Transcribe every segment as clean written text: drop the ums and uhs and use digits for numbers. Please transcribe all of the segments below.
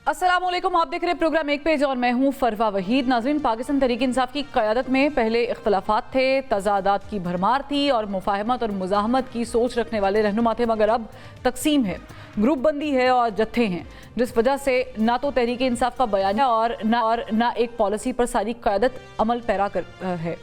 अस्सलामुअलैकुम, आप देख रहे हैं प्रोग्राम एक पेज और मैं हूं फरवा वहीद। नाज़रीन, पाकिस्तान तहरीक इंसाफ की क़यादत में पहले इख्तलाफात थे, तज़ादात की भरमार थी और मुफाहमत और मुज़ाहमत की सोच रखने वाले रहनुमा थे, मगर अब तकसीम है, ग्रुप बंदी है और जत्थे हैं, जिस वजह से ना तो तहरीक इंसाफ का बयान और ना एक पॉलिसी पर सारी क़यादत अमल पैरा कर है।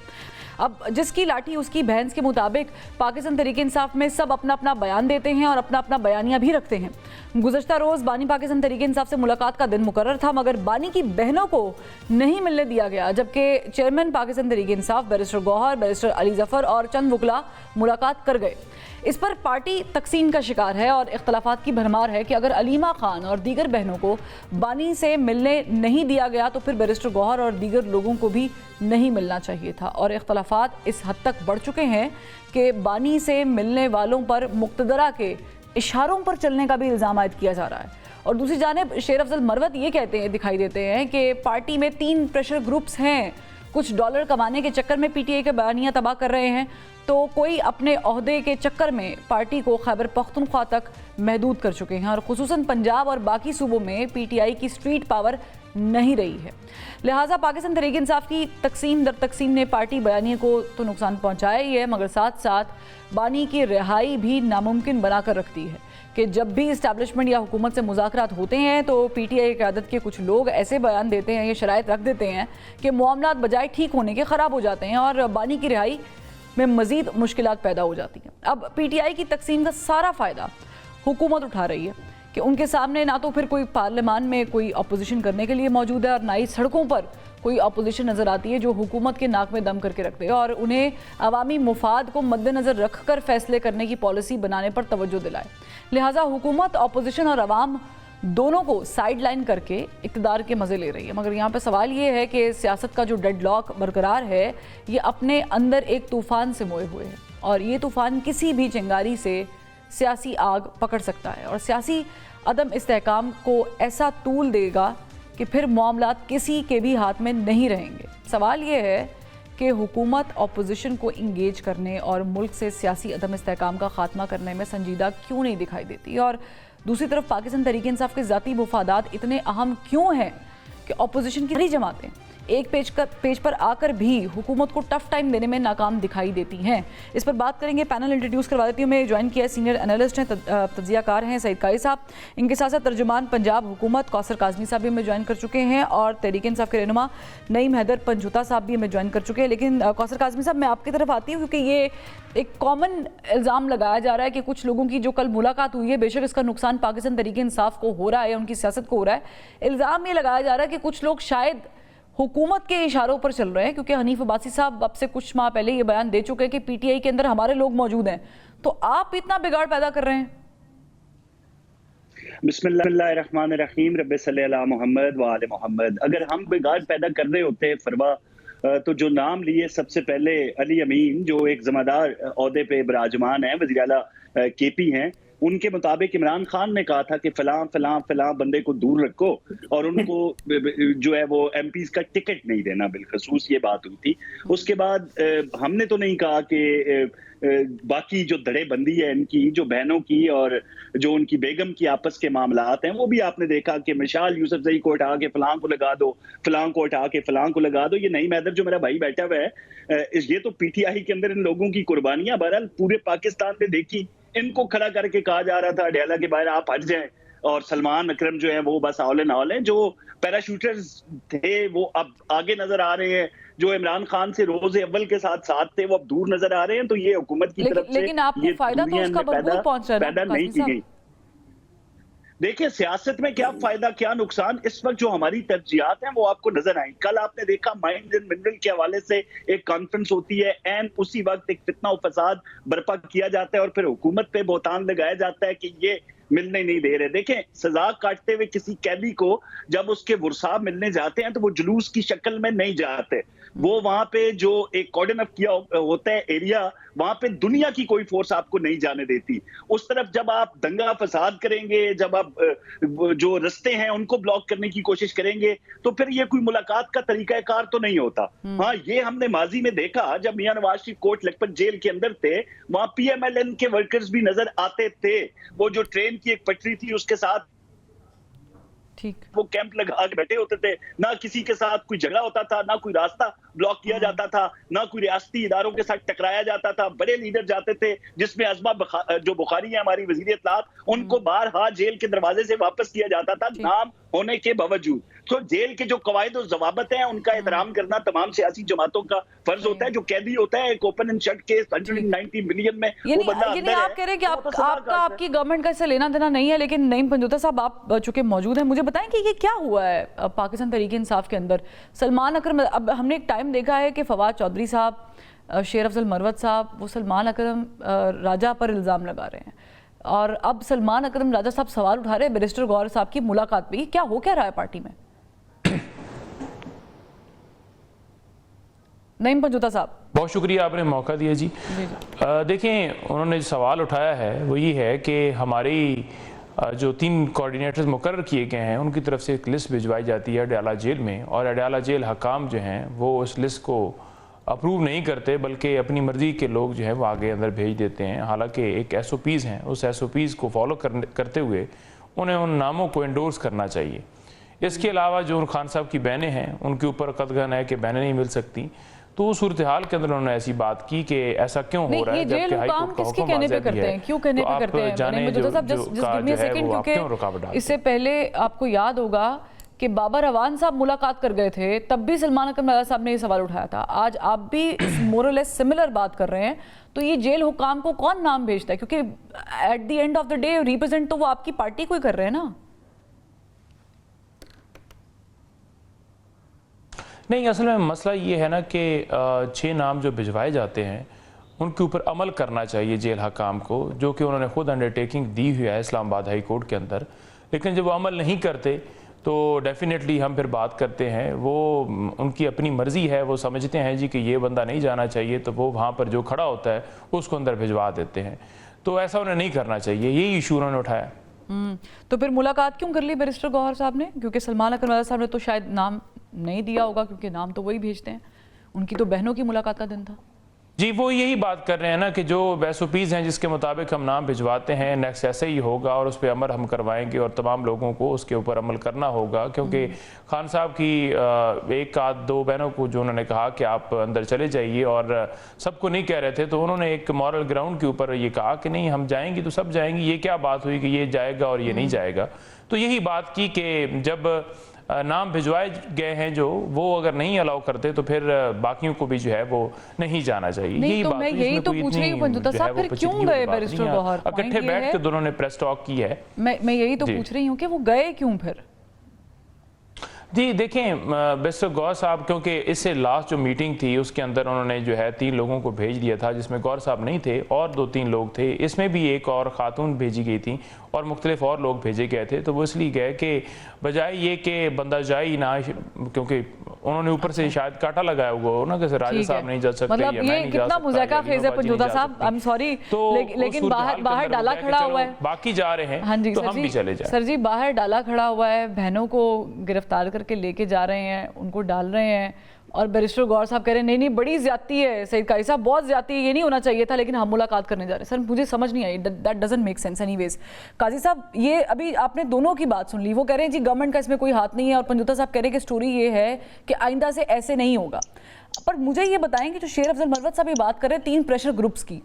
अब जिसकी लाठी उसकी भैंस के मुताबिक पाकिस्तान तहरीक इंसाफ में सब अपना अपना बयान देते हैं और अपना अपना बयानिया भी रखते हैं। गुज़श्ता रोज़ बानी पाकिस्तान तहरीक इंसाफ से मुलाकात का दिन मुकर्रर था, मगर बानी की बहनों को नहीं मिलने दिया गया, जबकि chairman Pakistan Tehreek Insaf barrister Gauhar, barrister Ali Zafar और चंद वकला मुलाकात कर गए। इस पर पार्टी तकसीम का शिकार है और इख्तलाफात की भरमार है कि अगर अलीमा खान और दीगर बहनों को बानी से मिलने नहीं दिया गया तो फिर बैरिस्टर गौहर और दीगर लोगों को भी नहीं मिलना चाहिए था। और इख्तलाफात इस हद तक बढ़ चुके हैं कि बानी से मिलने वालों पर मुक्तदरा के इशारों पर चलने का भी इल्ज़ाम आयद किया जा रहा है। और दूसरी जानिब शेर अफजल मरवत ये कहते हैं, दिखाई देते हैं कि पार्टी में 3 प्रेशर ग्रुप्स हैं, कुछ डॉलर कमाने के चक्कर में पीटीआई के बयानिया तबाह कर रहे हैं, तो कोई अपने ओहदे के चक्कर में पार्टी को खैबर पख्तूनख्वा तक महदूद कर चुके हैं और खुसूसन पंजाब और बाकी सूबों में पीटीआई की स्ट्रीट पावर नहीं रही है। लिहाजा पाकिस्तान तहरीक इंसाफ की तकसीम दर तकसीम ने पार्टी बयानिया को तो नुकसान पहुंचाया ही है, मगर साथ साथ बानी की रिहाई भी नामुमकिन बनाकर रखती है कि जब भी इस्टेब्लिशमेंट या हुकूमत से मुज़ाकरात होते हैं तो पीटीआई की क़यादत के कुछ लोग ऐसे बयान देते हैं, ये शराइत रख देते हैं कि मामलात बजाय ठीक होने के ख़राब हो जाते हैं और बानी की रिहाई में मज़ीद मुश्किलात पैदा हो जाती हैं। अब पीटीआई की तकसीम का सारा फ़ायदा हुकूमत उठा रही है कि उनके सामने ना तो फिर कोई पार्लियामान में कोई अपोजिशन करने के लिए मौजूद है और ना ही सड़कों पर कोई अपोजिशन नज़र आती है जो हुकूमत के नाक में दम करके रखते हैं और उन्हें अवामी मुफाद को मद्देनज़र रख कर फैसले करने की पॉलिसी बनाने पर तवज्जो दिलाए। लिहाजा हुकूमत, अपोजिशन और अवाम दोनों को साइड लाइन करके इक़्तिदार के मज़े ले रही है। मगर यहाँ पे सवाल ये है कि सियासत का जो डेडलॉक बरकरार है ये अपने अंदर एक तूफ़ान से मोए हुए है और ये तूफ़ान किसी भी चिंगारी से सियासी आग पकड़ सकता है और सियासी अदम इस्तेहकाम को ऐसा तूल देगा कि फिर मामलात किसी के भी हाथ में नहीं रहेंगे। सवाल ये है कि हुकूमत अपोजिशन को इंगेज करने और मुल्क से सियासी अदम इस्तेहकाम का खात्मा करने में संजीदा क्यों नहीं दिखाई देती, और दूसरी तरफ पाकिस्तान तहरीक इंसाफ के ज़ाती मुफादात इतने अहम क्यों हैं कि अपोजिशन की बड़ी जमातें एक पेज पर आकर भी हुकूमत को टफ टाइम देने में नाकाम दिखाई देती हैं। इस पर बात करेंगे। पैनल इंट्रोड्यूस करवा देती हूँ। मैं ज्वाइन किया सीनियर एनालिस्ट हैं, तज्जियाकार हैं सईद काई साहब, इनके साथ साथ तर्जुमान पंजाब हुकूमत कौसर काज़मी साहब भी हमें ज्वाइन कर चुके हैं और तहरीक इंसाफ के रहनुमा नईम हैदर पंजुता साहब भी हमें ज्वाइन कर चुके हैं। लेकिन कौसर काज़मी साहब, मैं आपकी तरफ आती हूँ क्योंकि ये एक कॉमन इल्ज़ाम लगाया जा रहा है कि कुछ लोगों की जो कल मुलाकात हुई है, बेशक इसका नुकसान पाकिस्तान तहरीक इंसाफ को हो रहा है, उनकी सियासत को हो रहा है, इल्ज़ाम ये लगाया जा रहा है कि कुछ लोग शायद हुकूमत के इशारों पर चल रहे हैं, क्योंकि हनीफ अब्बासी साहब अब से कुछ माह पहले ये बयान दे चुके हैं कि पीटीआई के अंदर हमारे लोग मौजूद हैं, तो आप इतना बिगाड़ पैदा कर रहे हैं। बिस्मिल्लाहिर्रहमानिर्रहीम, रब्बि सल्ली अला मुहम्मद व आले मुहम्मद। अगर हम बिगाड़ पैदा कर रहे होते हैं फरवा, तो जो नाम लिए सबसे पहले अली अमीन, जो एक जिम्मेदार ओहदे पे विराजमान है, वज़ीर आला केपी हैं, उनके मुताबिक इमरान खान ने कहा था कि फलां फलां फलां बंदे को दूर रखो और उनको जो है वो एमपीज का टिकट नहीं देना, बिलखसूस ये बात हुई थी। उसके बाद हमने तो नहीं कहा कि बाकी जो धड़ेबंदी है इनकी, जो बहनों की और जो उनकी बेगम की आपस के मामलात हैं, वो भी आपने देखा कि मिशाल यूसुफजई को हटा के फलां को लगा दो, फलां को हटा के फलां को लगा दो। ये नईम हैदर जो मेरा भाई बैठा हुआ है, ये तो पीटीआई के अंदर इन लोगों की कुर्बानियां बहरहाल पूरे पाकिस्तान में देखी। इनको खड़ा करके कहा जा रहा था अडयाला के बाहर आप हट जाएं, और सलमान अकरम जो है वो बस औले नौल हैं। जो पैराशूटर्स थे वो अब आगे नजर आ रहे हैं, जो इमरान खान से रोज अव्वल के साथ थे वो अब दूर नजर आ रहे हैं। तो ये हुकूमत की तरफ से लेकिन आपको फायदा तो उसका भरपूर पहुंच रहा है, पैदा नहीं की गई। देखिए, सियासत में क्या फायदा क्या नुकसान, इस वक्त जो हमारी तरजीहात हैं वो आपको नजर आई। कल आपने देखा माइंस एंड मिनरल के हवाले से एक कॉन्फ्रेंस होती है, एंड उसी वक्त एक फितना और फसाद बर्पा किया जाता है और फिर हुकूमत पे बोतान लगाया जाता है कि ये मिलने नहीं दे रहे। देखें, सजा काटते हुए किसी कैदी को जब उसके वुरसा मिलने जाते हैं तो वो जुलूस की शक्ल में नहीं जाते, वो वहां पे जो एक कॉर्डन ऑफ किया होता है एरिया, वहां पे दुनिया की कोई फोर्स आपको नहीं जाने देती। उस तरफ जब आप दंगा फसाद करेंगे, जब आप जो रास्ते हैं उनको ब्लॉक करने की कोशिश करेंगे, तो फिर ये कोई मुलाकात का तरीकाकार तो नहीं होता। हाँ, ये हमने माजी में देखा जब मियां नवाज शरीफ कोट लखपत जेल के अंदर थे, वहां पीएमएलएन के वर्कर्स भी नजर आते थे। वो जो ट्रेन की एक पटरी थी उसके साथ ठीक। वो कैंप लगा के बैठे होते थे, ना किसी के साथ कोई झगड़ा होता था, ना कोई रास्ता ब्लॉक किया जाता था, ना कोई रियासती इदारों के साथ टकराया जाता था। बड़े लीडर जाते थे, जिसमें अज़मा जो बुखारी है हमारी वज़ीर इत्तलात, उनको बारहा जेल के दरवाजे से वापस किया जाता था नाम होने के बावजूद। तो जेल के जो कवायद और ज़वाबत हैं उनका एहतराम करना तमाम सियासी जमातों का फर्ज होता है। जो कैदी होता है एक open and shut case 190 million में वो बंदा अंदर है। आप कह रहे हैं कि आपकी गवर्नमेंट का इससे लेना देना नहीं है, लेकिन नईम पंजोता साहब आप चूंकि मौजूद हैं, मुझे बताएं कि ये क्या हुआ है पाकिस्तान तहरीक इंसाफ के अंदर। सलमान अकरम, अब हमने एक टाइम देखा है कि फवाद चौधरी साहब, शेर अफजल मरवत साहब, वो सलमान अकरम राजा पर इल्ज़ाम लगा रहे हैं, और अब सलमान अकरम राजा साहब सवाल उठा रहे हैं बैरिस्टर गौहर साहब की मुलाकात पे। क्या हो क्या रहा है पार्टी में? नईम पंजोता साहब, बहुत शुक्रिया, आपने मौका दिया जी। देखें, उन्होंने जो सवाल उठाया है वो ये है कि हमारी जो 3 कोऑर्डिनेटर्स मुकर्रर किए गए हैं उनकी तरफ से एक लिस्ट भिजवाई जाती है अडयाला जेल में, और अडयाला जेल हकाम जो हैं वो उस लिस्ट को अप्रूव नहीं करते, बल्कि अपनी मर्ज़ी के लोग जो हैं वो आगे अंदर भेज देते हैं। हालांकि एक SOPs हैं, उस SOPs को फॉलो करते हुए उन्हें उन नामों को एंडोर्स करना चाहिए। इसके अलावा जो उन खान साहब की बहनें हैं उनके ऊपर कतगन है कि बहनें नहीं मिल सकती, तो उस सूरत हाल के अंदर उन्होंने ऐसी बात की कि ऐसा क्यों हो रहा है, जबकि हाई कोर्ट का हुक्म वाज़ेह भी है। क्यों कहने पे करते हैं? इससे पहले आपको याद होगा कि बाबर अवान साहब मुलाकात कर गए थे, तब भी सलमान अकरम राजा साहब ने ये सवाल उठाया था। आज आप भी मोरलेस सिमिलर बात कर रहे हैं, तो ये जेल हुकाम को कौन नाम भेजता है? क्योंकि at the end of the day represent तो वो आपकी पार्टी को ही कर रहे हैं ना। नहीं, असल में मसला ये है ना कि 6 नाम जो भिजवाए जाते हैं उनके ऊपर अमल करना चाहिए जेल हकाम को, जो कि उन्होंने खुद अंडरटेकिंग दी हुई है इस्लामाबाद हाई कोर्ट के अंदर। लेकिन जब वो अमल नहीं करते तो डेफिनेटली हम फिर बात करते हैं, वो उनकी अपनी मर्ज़ी है, वो समझते हैं जी कि ये बंदा नहीं जाना चाहिए, तो वो वहाँ पर जो खड़ा होता है उसको अंदर भिजवा देते हैं। तो ऐसा उन्हें नहीं करना चाहिए, यही इशू उन्होंने उठाया। तो फिर मुलाकात क्यों कर ली बैरिस्टर गौहर साहब ने? क्योंकि सलमान अकरम राजा साहब ने तो शायद नाम नहीं दिया होगा, क्योंकि नाम तो वही भेजते हैं। उनकी तो बहनों की मुलाकात का दिन था जी। वो यही बात कर रहे हैं ना कि जो SOPs हैं जिसके मुताबिक हम नाम भिजवाते हैं, नेक्स्ट ऐसे ही होगा और उस पर अमल हम करवाएंगे और तमाम लोगों को उसके ऊपर अमल करना होगा। क्योंकि खान साहब की 1 आध 2 बहनों को जो उन्होंने कहा कि आप अंदर चले जाइए और सबको नहीं कह रहे थे, तो उन्होंने एक मॉरल ग्राउंड के ऊपर ये कहा कि नहीं हम जाएंगी तो सब जाएंगी। ये क्या बात हुई कि ये जाएगा और ये नहीं जाएगा? तो यही बात की कि जब नाम भिजवाए गए हैं जो, वो अगर नहीं अलाउ करते तो फिर बाकियों को भी जो है वो नहीं जाना चाहिए। नहीं, तो मैं यही तो पूछ रही हूँ पंजोता साहब, फिर क्यों गए बैरिस्टर गौहर? इकट्ठे बैठ के दोनों ने प्रेस टॉक की है। मैं यही तो पूछ रही हूँ कि वो गए क्यों फिर? जी देखें, बैरिस्टर गौहर साहब, क्योंकि इससे लास्ट जो मीटिंग थी उसके अंदर उन्होंने जो है 3 लोगों को भेज दिया था, जिसमें गौहर साहब नहीं थे और 2-3 लोग थे। इसमें भी एक और खातून भेजी गई थी और मुख्तलिफ और लोग भेजे गए थे। तो वो इसलिए गए कि बजाय ये कि बंदा जाए ही ना, क्योंकि उन्होंने ऊपर से शायद कांटा लगाया हुआ हो ना कि राजा साहब नहीं जा सकते, मतलब या मैं नहीं जा कितना मुज़ाहिरा खेज है पंजोता साहब, आई एम सॉरी, लेकिन बाहर डाला खड़ा हुआ है, बाकी जा रहे हैं। हाँ जी, तो हम भी चले जाए। सर जी, बाहर डाला खड़ा हुआ है, बहनों को गिरफ्तार करके लेके जा रहे हैं, उनको डाल रहे हैं, और बैरिस्टर गौहर साहब कह रहे हैं नहीं नहीं बड़ी ज्यादती है सईद काजी साहब, बहुत ज्यादती है, ये नहीं होना चाहिए था, लेकिन हम मुलाकात करने जा रहे हैं। सर मुझे समझ नहीं आई, that doesn't make sense anyways. Qazi साहब, ये अभी आपने दोनों की बात सुन ली, वो कह रहे हैं जी गवर्नमेंट का इसमें कोई हाथ नहीं है, और पंजोता साहब कह रहे हैं कि स्टोरी ये है कि आइंदा से ऐसे नहीं होगा। पर मुझे ये बताएं कि जो शेर अफजल मरवत साहब ये बात कर रहे हैं 3 प्रेशर ग्रुप्स की,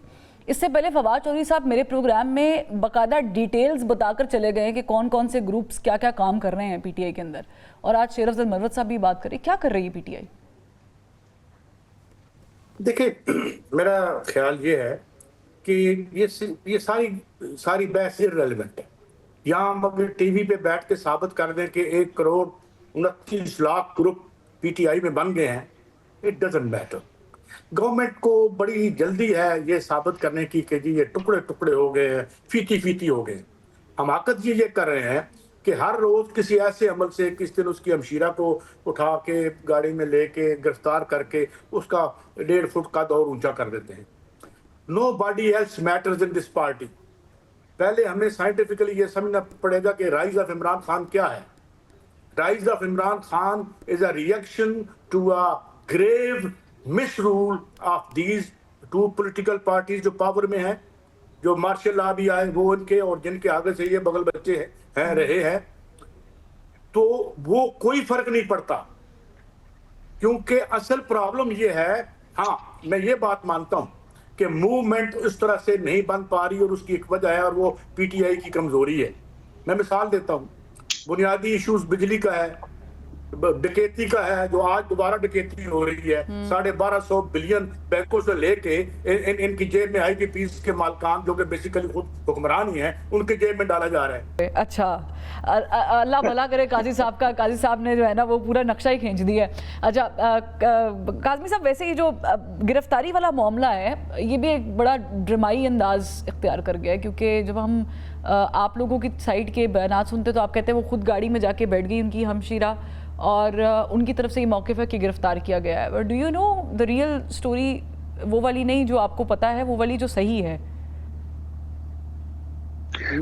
इससे पहले फवाद चौधरी साहब मेरे प्रोग्राम में बाकायदा डिटेल्स बताकर चले गए कि कौन कौन से ग्रुप्स क्या क्या काम कर रहे हैं PTI के अंदर, और आज शेर अफजल मरवत साहब भी बात करें, क्या कर रही है PTI? देखिए, मेरा ख्याल ये है कि ये सारी बहस इररिलेवेंट है। यहाँ हम अगर टीवी पे बैठ के साबित कर दें कि 1 करोड़ 29 लाख ग्रुप PTI में बन गए हैं, इट डजंट मैटर। गवर्नमेंट को बड़ी जल्दी है ये साबित करने की कि जी ये टुकड़े टुकड़े हो गए हैं, फीती हो गए। हमाकत ये कर रहे हैं कि हर रोज किसी ऐसे अमल से, किस दिन उसकी हमशीरा को उठा के गाड़ी में लेके गिरफ्तार करके उसका 1.5 फुट का और ऊंचा कर देते हैं। Nobody else matters in this party. पहले हमें साइंटिफिकली ये समझना पड़ेगा कि राइज ऑफ इमरान खान क्या है। Rise of Imran Khan is a reaction to a grave misrule of these 2 political parties जो पावर में हैं, जो मार्शल लॉ भी आए वो उनके और जिनके आगे से ये बगल बच्चे हैं रहे हैं। तो वो कोई फर्क नहीं पड़ता, क्योंकि असल प्रॉब्लम ये है। हाँ, मैं ये बात मानता हूं कि मूवमेंट इस तरह से नहीं बन पा रही, और उसकी एक वजह है, और वो पीटीआई की कमजोरी है। मैं मिसाल देता हूं, बुनियादी इश्यूज बिजली का है, डकैती का है, जो आज दोबारा डकैती हो रही है। 1250 बिलियन बैंकों से लेके इनकी जेब में आईपीपीस के मालकान, जो कि बेसिकली खुद हुक्मरान ही हैं, उनके जेब में डाला जा रहा है। अच्छा, अल्लाह भला करे काजी साहब का। काजी साहब ने जो है ना वो पूरा नक्शा ही खींच दिया है। अच्छा काज़मी साहब, वैसे ये जो गिरफ्तारी वाला मामला है, ये भी एक बड़ा ड्रामाई अंदाज इख्तियार कर गया है, क्योंकि जब हम आप लोगों की साइड के बयान सुनते तो आप कहते हैं वो खुद गाड़ी में जाके बैठ गई उनकी हमशीरा, और उनकी तरफ से ये मौक़िफ़ है कि गिरफ्तार किया गया है। But do you know the real story वो वाली नहीं जो आपको पता है, वो वाली जो सही है?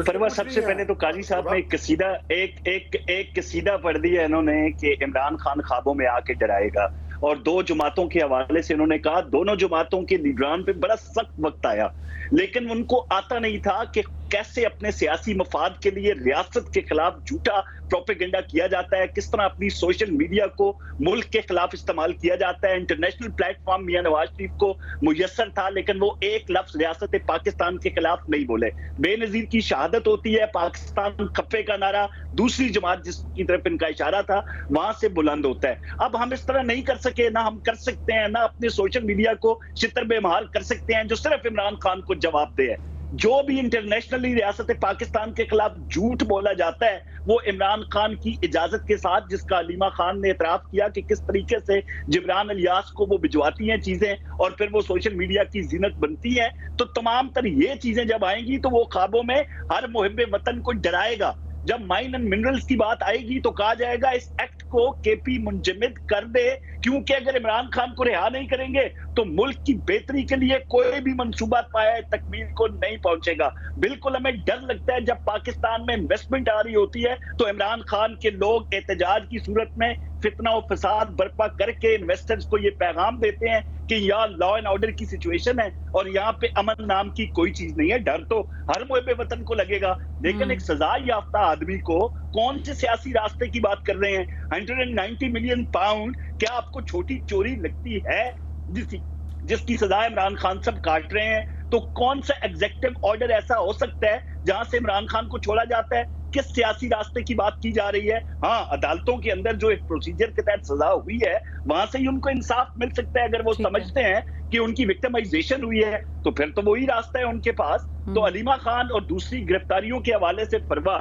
फरवा, सबसे पहले तो काजी साहब ने एक कसीदा पढ़ दिया इन्होंने कि इमरान खान ख्वाबों में आके डराएगा, और 2 जमातों के हवाले से इन्होंने कहा दोनों जमातों के लीडरान पे बड़ा सख्त वक्त आया, लेकिन उनको आता नहीं था कि कैसे अपने सियासी मफाद के लिए रियासत के खिलाफ झूठा प्रोपेगेंडा किया जाता है, किस तरह अपनी सोशल मीडिया को मुल्क के खिलाफ इस्तेमाल किया जाता है। इंटरनेशनल प्लेटफॉर्म मियां नवाज शरीफ को मुयस्सर था, लेकिन वो एक लफ्ज रियासत पाकिस्तान के खिलाफ नहीं बोले। बेनजीर की शहादत होती है, पाकिस्तान खफे का नारा दूसरी जमात जिसकी तरफ इनका इशारा था वहां से बुलंद होता है। अब हम इस तरह नहीं कर सके, ना हम कर सकते हैं, ना अपने सोशल मीडिया को शितर बेमहाल कर सकते हैं जो सिर्फ इमरान खान को जवाब दे। जो भी इंटरनेशनली रियासत पाकिस्तान के खिलाफ झूठ बोला जाता है वो इमरान खान की इजाजत के साथ, जिसका अलीमा खान ने एतराफ किया कि किस तरीके से जिब्रान अलियास को वो भिजवाती हैं चीजें, और फिर वो सोशल मीडिया की जीनत बनती है। तो तमाम तर ये चीजें जब आएंगी तो वो ख्वाबों में हर मुहिब्बे वतन को डराएगा। जब माइन एंड मिनरल्स की बात आएगी तो कहा जाएगा इस एक्ट को केपी मुंजमद कर दे, क्योंकि अगर इमरान खान को रिहा नहीं करेंगे तो मुल्क की बेहतरी के लिए कोई भी मंसूबा पाया तकमील को नहीं पहुंचेगा। बिल्कुल हमें डर लगता है जब पाकिस्तान में इन्वेस्टमेंट आ रही होती है तो इमरान खान के लोग एहतजाज की सूरत में फितना और फसाद बर्पा करके इन्वेस्टर्स को ये पैगाम देते हैं कि यहाँ लॉ एंड ऑर्डर की सिचुएशन है और यहाँ पे अमन नाम की कोई चीज नहीं है। डर तो हर मुहिब्बे वतन को लगेगा, लेकिन एक सजा याफ्ता आदमी को कौन से सियासी रास्ते की बात कर रहे हैं? 190 मिलियन पाउंड क्या आपको छोटी चोरी लगती है जिसकी सजा इमरान खान सब काट रहे हैं? तो कौन सा एग्जीक्यूटिव ऑर्डर ऐसा हो सकता है जहां से इमरान खान को छोड़ा जाता है? किस सियासी रास्ते की बात की जा रही है? हाँ, अदालतों के अंदर जो एक प्रोसीजर के तहत सजा हुई है वहां से ही उनको इंसाफ मिल सकता है। अगर वो समझते हैं कि उनकी विक्टिमाइजेशन हुई है तो फिर तो वही रास्ता है उनके पास। तो अलीमा खान और दूसरी गिरफ्तारियों के हवाले से फरवा,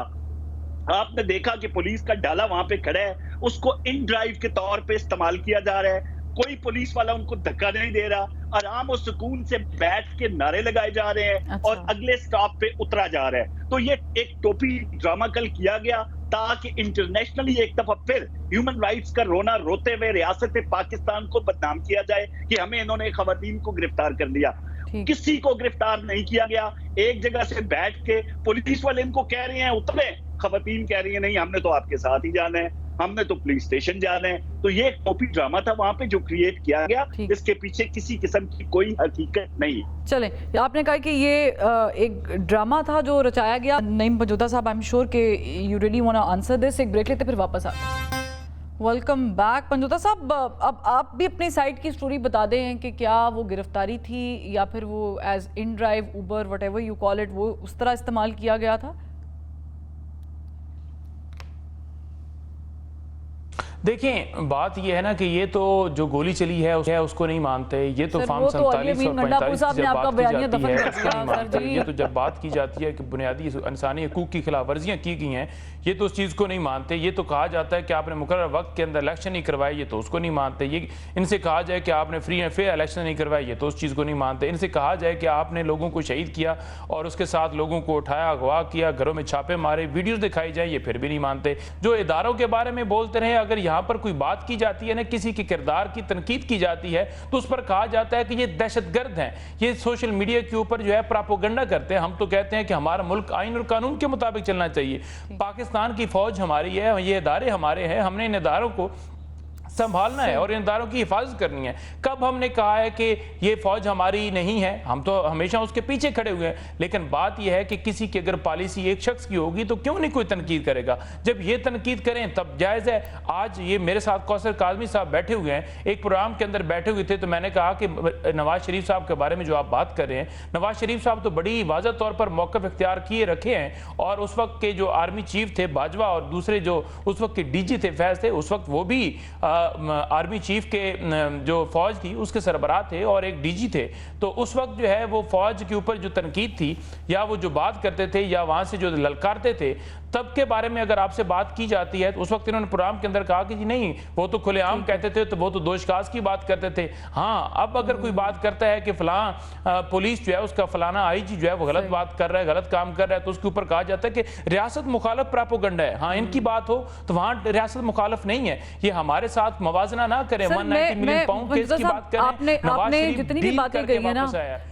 आपने देखा कि पुलिस का डाला वहां पे खड़ा है, उसको इन ड्राइव के तौर पे इस्तेमाल किया जा रहा है। कोई पुलिस वाला उनको धक्का नहीं दे रहा, आराम और सुकून से बैठ के नारे लगाए जा रहे हैं और अगले स्टॉप पे उतरा जा रहा है। तो ये एक टोपी ड्रामा कल किया गया ताकि इंटरनेशनली एक दफा फिर ह्यूमन राइट्स का रोना रोते हुए रियासत पाकिस्तान को बदनाम किया जाए कि हमें इन्होंने खवातीन को गिरफ्तार कर लिया। किसी को गिरफ्तार नहीं किया गया। एक जगह से बैठ के पुलिस वाले इनको कह रहे हैं उतरे, खवातीन कह रही है नहीं हमने तो आपके साथ ही जाना है, हमने तो पुलिस स्टेशन जाना है। तो ये एक कॉपी ड्रामा था वहां पे जो क्रिएट किया गया, इसके पीछे किसी किस्म की कोई हकीकत नहीं। चलें, आपने कहा कि ये एक ड्रामा था जो रचाया गया। नईम पंजोता साहब, आई एम श्योर कि you really want to answer this. एक ब्रेक लेते फिर वापस आते। वेलकम बैक पंजोता साहब। अब आप भी अपनी साइड की स्टोरी बता दें कि क्या वो गिरफ्तारी थी या फिर वो as inDrive Uber whatever you call it वो उस तरह इस्तेमाल किया गया था? देखें, बात ये है ना कि ये तो जो गोली चली है उसको नहीं मानते। ये तो फार्म 47 और 45 जब बात की जाती है उसको नहीं मानते। ये तो जब बात की जाती है कि बुनियादी इंसानी हकूक की खिलाफ वर्जियाँ की गई हैं, ये तो उस चीज़ को नहीं मानते। ये तो कहा जाता है कि आपने मुकर्रर वक्त के अंदर इलेक्शन नहीं करवाए, ये तो उसको नहीं मानते। ये इनसे कहा जाए कि आपने फ्री एंड फेयर इलेक्शन नहीं करवाए, ये तो उस चीज़ को नहीं मानते। इनसे कहा जाए कि आपने लोगों को शहीद किया और उसके साथ लोगों को उठाया, अगवा किया, घरों में छापे मारे, वीडियोज़ दिखाई जाए, ये फिर भी नहीं मानते। जो इदारों के बारे में बोलते रहे, अगर यहाँ पर कोई बात की जाती है ना, किसी के किरदार की तनकीद की जाती है तो उस पर कहा जाता है कि ये दहशतगर्द हैं, ये सोशल मीडिया के ऊपर जो है प्रोपेगेंडा करते हैं। हम तो कहते हैं कि हमारा मुल्क आइन और कानून के मुताबिक चलना चाहिए। पाकिस्तान की फौज हमारी है, ये इदारे हमारे हैं, हमने इन इदारों को संभालना है और इन इदारों की हिफाजत करनी है। कब हमने कहा है कि ये फौज हमारी नहीं है? हम तो हमेशा उसके पीछे खड़े हुए हैं, लेकिन बात यह है कि किसी की अगर पॉलिसी एक शख्स की होगी तो क्यों नहीं कोई तनकीद करेगा? जब ये तनकीद करें तब जायज़ है। आज ये मेरे साथ कौसर काज़मी साहब बैठे हुए हैं, एक प्रोग्राम के अंदर बैठे हुए थे, तो मैंने कहा कि नवाज शरीफ साहब के बारे में जो आप बात कर रहे हैं, नवाज शरीफ साहब तो बड़ी वाज़ह तौर पर मौक़िफ़ इख्तियार किए रखे हैं, और उस वक्त के जो आर्मी चीफ थे बाजवा और दूसरे जो उस वक्त के डीजी थे फैज़ थे, उस वक्त वो भी आर्मी चीफ के जो फौज थी उसके सरबराह थे और एक डीजी थे। तो उस वक्त जो है वो फौज के ऊपर जो तनकीद थी या वो जो बात करते थे या वहाँ से जो ललकारते थे, तब के बारे में अगर आपसे बात की जाती है तो उस वक्त इन्होंने प्रोग्राम के अंदर कहा कि जी नहीं, वो तो खुलेआम कहते थे, तो वो तो दोषकाज की बात करते थे। हाँ, अब अगर कोई बात करता है कि फलां पुलिस जो है उसका फलाना आईजी जो है वो गलत बात कर रहा है, गलत काम कर रहा है, तो उसके ऊपर कहा जाता है कि रियासत मुखालफ प्रोपेगेंडा है। हाँ, इनकी बात हो तो वहाँ रियासत मुखालफ नहीं है। ये हमारे साथ मवाजना ना करें। 190 मिलियन पाउंड केस की बात करें, आपने जितनी भी बातें कही है ना,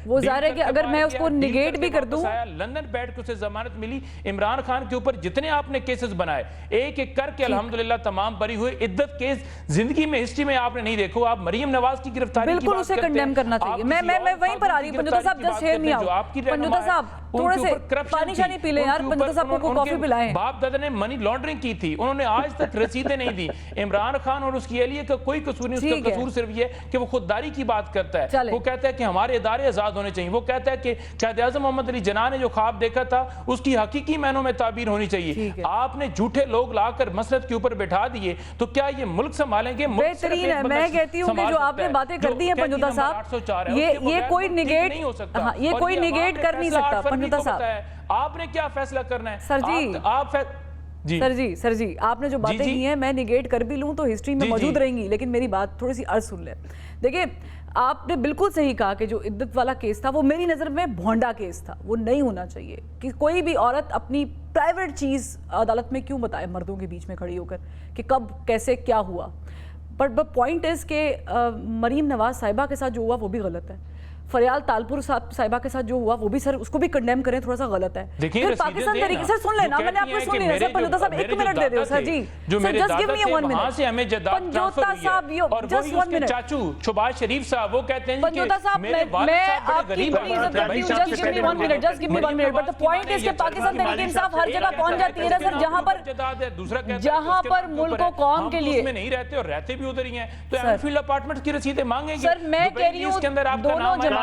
वो ज़ाहिर है कि अगर मैं उसको निगेट भी कर दूं, लंदन बैठ के उसे जमानत मिली। इमरान खान के ऊपर जितने आपने केसेस बनाए एक एक करके अल्हम्दुलिल्लाह तमाम बरी हुए। इद्दत केस जिंदगी में, हिस्ट्री में आपने नहीं देखो। आप मरियम नवाज की गिरफ्तारी बिल्कुल उसे कंडेम करना चाहिए। मैं वहीं पर आ रही हूं। पंजुता साहब जस्ट हेयर मी आउट। पंजुता साहब थोड़े से पानी शानी पी लें यार। पंजुता साहब को कॉफी पिलाएं। बाप दादा ने मनी लॉन्ड्रिंग की थी, उन्होंने आज तक रसीदें नहीं दी। इमरान खान और उसकी एहलिया का कोई कसूर नहीं। उसका कसूर सिर्फ ये कि वो खुददारी की बात करता है। वो कहता है कि हमारे इदारे आजाद होने चाहिए। वो कहता है कि कायदे आज़म मोहम्मद अली जिन्ना ने जो ख्वाब देखा था उसकी हकीकी मायनों में ताबीर होनी चाहिए। आपने झूठे लोग लाकर मसरत के ऊपर बैठा दिए, तो क्या ये मुल्क संभालेंगे? बेहतरीन है। मैं कहती हूँ कि जो आपने बातें कर दी हैं पंजुता साहब, ये कोई निगेट नहीं हो सकता, ये कोई निगेट कर नहीं सकता। पंजुता साहब, आपने क्या फैसला करना है? सर जी, सर जी आपने जो बातें की हैं, मैं निगेट कर भी लूं तो हिस्ट्री में मौजूद रहेंगी, लेकिन मेरी बात थोड़ी सी अर्ज सुन ले। देखिए, आपने बिल्कुल सही कहा कि जो इद्दत वाला केस था वो मेरी नज़र में भोंडा केस था। वो नहीं होना चाहिए कि कोई भी औरत अपनी प्राइवेट चीज़ अदालत में क्यों बताए मर्दों के बीच में खड़ी होकर कि कब कैसे क्या हुआ। बट पॉइंट इज़ के मरीम नवाज साहिबा के साथ जो हुआ वो भी गलत है। फरियाल तालपुर साहिबा के साथ जो हुआ वो भी सर उसको भी कंडेम करें, थोड़ा सा गलत है। फिर पाकिस्तान तरीके से सुन लेना, मैंने आपको सुन लिया सर। पंजुता साहब 1 मिनट दे दो sir ji. Just give me 1 minute. Panjota साहब जस्ट 1 मिनट। चाचू शहबाज शरीफ साहब वो कहते हैं पंजुता साहब मैं आपकी बड़ी इज्जत करती हूं। Just give me 1 minute, just give me 1 minute. But the point is कि पाकिस्तान तहरीक इंसाफ हर जगह पहुंच जाती है ना सर, जहां पर मुल्क और कौम के लिए नहीं रहते और रहते भी उधर ही हैं, तो एमफील्ड अपार्टमेंट की रसीदें मांगेंगे। सर मैं कह रही हूं दोनों जमातें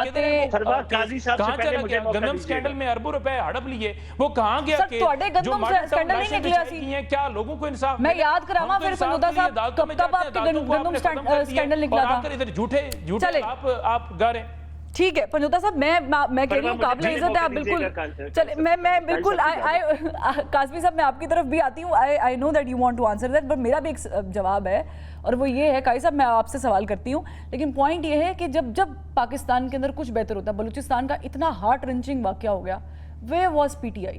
गंदम स्कैंडल में अरबों रुपए हड़प लिए, वो कहां गया? गंदम स्कैंडल नहीं निकला, क्या लोगों को इंसाफ? मैं याद करावा फिर पंजुता साहब कब आपके गंदम स्कैंडल निकला था? इधर झूठे आप गा रहे हैं। ठीक है पंजुता साहब, मैं कह रही हूँ काबिल इज्जत है आप, बिल्कुल चले मैं बिल्कुल काज़मी साहब मैं आपकी तरफ भी आती हूँ। I know that you want to answer that, but मेरा भी एक जवाब है और वो ये है। काई साहब मैं आपसे सवाल करती हूँ, लेकिन पॉइंट ये है कि जब पाकिस्तान के अंदर कुछ बेहतर होता है, बलूचिस्तान का इतना हार्ट रेंचिंग वाकया हो गया, वे वॉज PTI।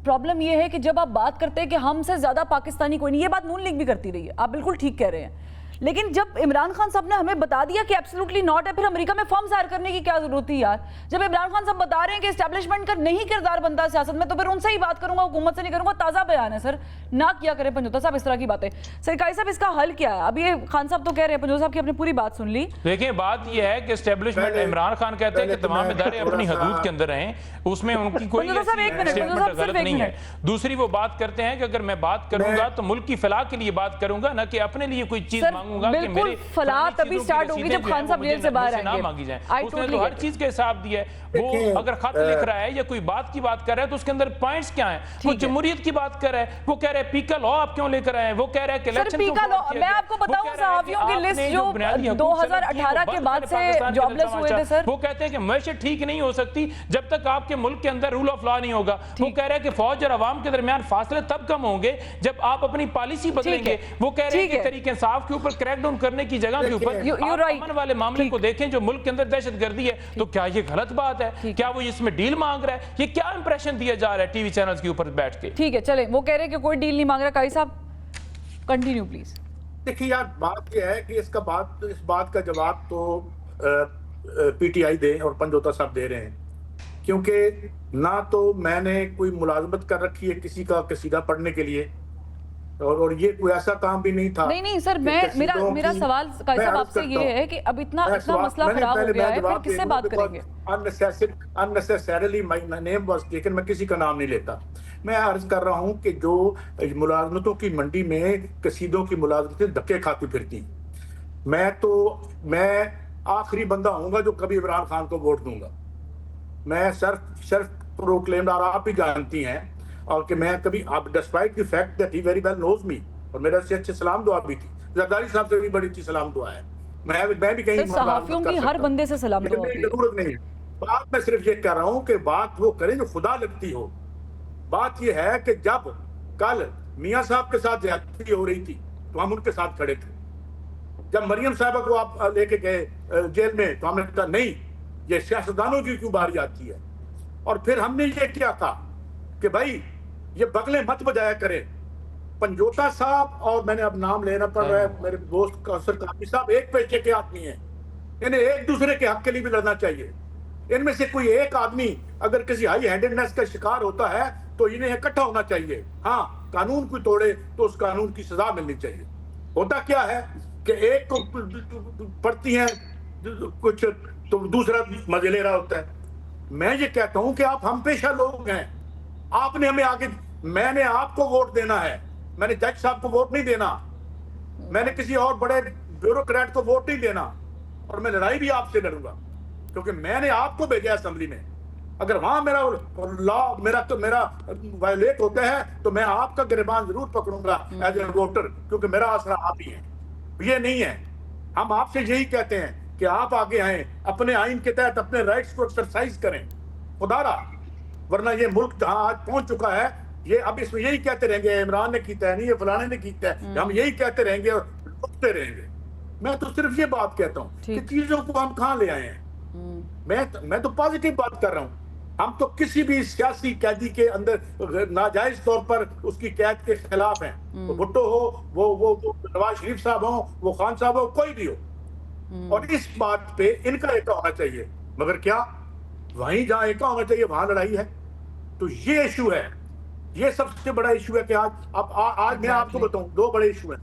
प्रॉब्लम ये है कि जब आप बात करते हैं कि हमसे ज़्यादा पाकिस्तानी कोई नहीं, ये बात नून लीग भी करती रही है, आप बिल्कुल ठीक कह रहे हैं, लेकिन जब इमरान खान साहब ने हमें बता दिया कि एब्सोल्युटली नॉट है, फिर अमेरिका में फॉर्म जाहिर करने की क्या जरूरत थी यार? जब इमरान खान साहब बता रहे हैं कि एस्टैब्लिशमेंट का नहीं किरदार बनता सियासत में, तो फिर उनसे ही बात करूंगा, हुकूमत से नहीं करूंगा। ताज़ा बयान है सर, ना किया करें पंजुता साहब इस तरह की बातें। सरकारी साहब इसका हल क्या है? अब ये खान साहब तो कह रहे हैं, पंजुता साहब की अपनी पूरी बात सुन ली। देखिए बात ये है कि एस्टैब्लिशमेंट, इमरान खान कहते हैं कि तमाम इदारे अपनी हदूद के अंदर रहें, उसमें उनकी कोई गलत नहीं है। दूसरी वो बात करते हैं कि अगर मैं बात करूंगा तो मुल्क की फलाह के लिए बात करूंगा, ना कि अपने लिए कोई चीज मांगूंगा कि मेरे फलाह तभी स्टार्ट होगी जब खान साहब जेल से बाहर आएंगे। ना मांगी जाए। उसने तो हर चीज का हिसाब दिया है। वो अगर खत लिख रहा है या कोई बात की बात कर रहा है तो उसके अंदर पॉइंट्स क्या हैं? वो जमहूरियत की बात कर रहा है, वो कह रहा है पीका लॉ आप क्यों लेकर आए हैं, वो कह रहा है कि इलेक्शन पीका लॉ। मैं आपको बताऊं सहाफियों की लिस्ट जो 2018 के बाद से जॉबलेस हुए थे सर, वो कहते हैं कि मैशत ठीक नहीं हो सकती जब तक आपके मुल्क के अंदर रूल ऑफ लॉ नहीं होगा। वो कह रहे हैं कि फौज और अवाम के दरमियान फासले तब कम होंगे जब आप अपनी पॉलिसी बदलेंगे। वो कह रहे हैं कि तरीके इंसाफ के ऊपर क्रैकडाउन करने की जगह के ऊपर अमन वाले मामले को देखें जो मुल्क के अंदर दहशतगर्दी है, तो क्या ये गलत बात है? क्या वो इसमें डील मांग रहा है? ये क्या इंप्रेशन दिया जा रहा है टीवी चैनल्स के ऊपर बैठ के? ठीक है चले, वो कह रहे हैं कि कोई डील नहीं मांग रहा। काई साहब कंटिन्यू प्लीज। देखिए यार बात ये है कि इस बात का जवाब तो PTI दे और पंजोता साहब दे रहे हैं, क्योंकि ना तो मैंने कोई मुलाजमत कर रखी है किसी का पढ़ने के लिए, और ये कोई ऐसा काम भी नहीं था। नहीं सर, कि मैं कसीदों मेरा की- सवाल मैं साहब अर्ज आपसे करता ये हूं। है कि अब इतना मैं इतना सवाल- मसला मैंने खराब हो पहले गया मैं है, फिर जवाब किससे दे बात दूं, करेंगे? unnecessarily my name was taken, मैं किसी का नाम नहीं लेता। मैं अर्ज कर रहा हूं कि जो मुलाजमतों की मंडी में कसीदों की मुलाजमतें धक्के खाती फिरती, मैं आखिरी बंदा होऊंगा जो कभी इमरान खान को वोट दूंगा। मैं सेल्फ प्रोक्लेम्ड, और आप भी जानती हैं, और कि मैं कभी, आप despite the fact that he very well knows me, और मेरे से अच्छे सलाम दुआ भी थी, जरदारी साहब से भी बड़ी अच्छी सलाम दुआ है। मैं भी कहीं सर सहाफियों की हर बंदे से सलाम लेकिन दुआ मेरी होती है। जरूरत नहीं है। बात मैं सिर्फ ये कह रहा हूं कि बात वो करें जो खुदा लगती हो। बात ये है कि जब कल मियां साहब के साथ ज्यादती हो रही थी तो हम उनके साथ खड़े थे। जब मरियम साहबा को आप लेके गए जेल में तो हमने कहा नहीं, ये सियासतदानों की क्यों बारी आती है। और फिर हमने ये किया था कि भाई ये बगले मत बजाया करें। पंजोता साहब, और मैंने अब नाम लेना पड़ रहा है, मेरे दोस्त कौसर काफी साहब एक पेशे के आदमी हैं, इन्हें एक दूसरे के हक के लिए भी लड़ना चाहिए। इनमें से कोई एक आदमी अगर किसी हाई हैंडेडनेस का शिकार होता है तो इन्हें इकट्ठा होना चाहिए। हाँ, कानून कोई तोड़े तो उस कानून की सजा मिलनी चाहिए। होता क्या है कि एक को पढ़ती हैं कुछ तो दूसरा मजे ले रहा होता है। मैं ये कहता हूं कि आप हम पेशा लोग हैं, आपने हमें आगे, मैंने आपको वोट देना है, मैंने जज साहब को वोट नहीं देना, मैंने किसी और बड़े ब्यूरोक्रेट को वोट नहीं देना, और मैं लड़ाई भी आपसे लड़ूंगा क्योंकि मैंने आपको भेजा असेंबली में। अगर वहां मेरा लॉ मेरा वायलेट होता है तो मैं आपका गिरबान जरूर पकड़ूंगा एज ए वोटर, क्योंकि मेरा आसरा आप ही है, ये नहीं है। हम आपसे यही कहते हैं कि आप आगे आए, अपने आइन के तहत अपने राइट्स को एक्सरसाइज करें खुदारा, वरना ये मुल्क जहां आज पहुंच चुका है, ये अब इसमें यही कहते रहेंगे इमरान ने कीता है, नहीं ये फलाने ने कीता है, हम यही कहते रहेंगे और रुकते रहेंगे। मैं तो सिर्फ ये बात कहता हूं कि चीजों को हम कहां ले आए हैं। मैं तो पॉजिटिव बात कर रहा हूं। हम तो किसी भी सियासी कैदी के अंदर नाजायज तौर पर उसकी कैद के खिलाफ हैं, वो भुट्टो हो, वो नवाज शरीफ साहब हो, वो खान साहब हो, कोई भी हो। और इस बात पे इनका एका होना चाहिए, मगर क्या वहीं जहां एका होना चाहिए वहां लड़ाई है। तो ये इशू है, ये सबसे बड़ा इशू है कि आज मैं आपको बताऊं, दो बड़े इशू हैं।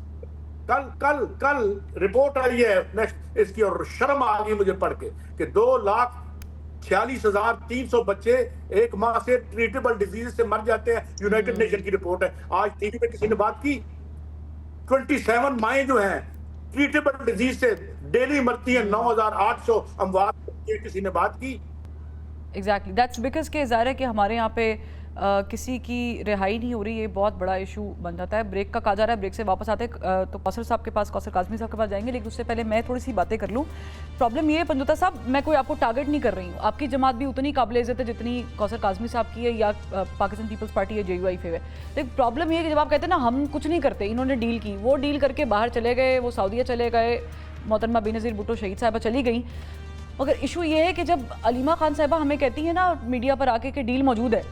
कल रिपोर्ट आई है नेक्स्ट इसकी, और शर्म आ गई मुझे पढ़ के कि 2,46,300 बच्चे एक माह से ट्रीटेबल डिजीज से मर जाते हैं। यूनाइटेड नेशन की रिपोर्ट है। आज टीवी पे किसी ने बात की, 27 माएँ जो हैं ट्रीटेबल डिजीज से डेली मरती हैं, 9,800 अमवात, किसी ने बात की। एग्जैक्टली, दैट्स बिकॉज के ज़ाहिर है कि हमारे यहाँ पे किसी की रिहाई नहीं हो रही, ये बहुत बड़ा इशू बन जाता है। ब्रेक का कहा जा रहा है, ब्रेक से वापस आते तो कौसर साहब के पास, कौसर काज़मी साहब के पास जाएंगे, लेकिन उससे पहले मैं थोड़ी सी बातें कर लूँ। प्रॉब्लम ये है पंजोता साहब, मैं कोई आपको टारगेट नहीं कर रही हूँ, आपकी जमात भी उतनी काबिल इज़्ज़त है जितनी कौसर काज़मी साहब की है या पाकिस्तान पीपल्स पार्टी है JUIF है। लेकिन प्रॉब्लम ये है कि जब आप कहते हैं ना हम कुछ नहीं करते, इन्होंने डील की, वो डील करके बाहर चले गए, वो सऊदीया चले गए, मोहतरमा बेनज़ीर भुट्टो शहीद साहिबा चली गई। मगर इशू ये है कि जब अलीमा खान साहिबा हमें कहती है ना मीडिया पर आके कि डील मौजूद है,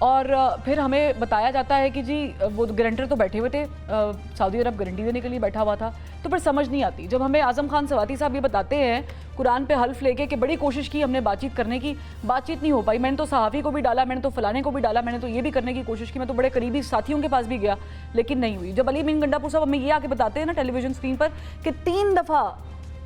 और फिर हमें बताया जाता है कि जी वो गारंटर तो बैठे हुए थे, सऊदी अरब गारंटी देने के लिए बैठा हुआ था, तो फिर समझ नहीं आती। जब हमें आज़म खान सवाती साहब ये बताते हैं कुरान पे हल्फ लेके कि बड़ी कोशिश की हमने बातचीत करने की, बातचीत नहीं हो पाई, मैंने तो सहाफ़ी को भी डाला, मैंने तो फलाने को भी डाला, मैंने तो ये भी करने की कोशिश की, मैं तो बड़े करीबी साथियों के पास भी गया, लेकिन नहीं हुई। जब अली अमीन गंडापुर साहब हमें ये आके बताते हैं ना टेलीविजन स्क्रीन पर कि 3 दफ़ा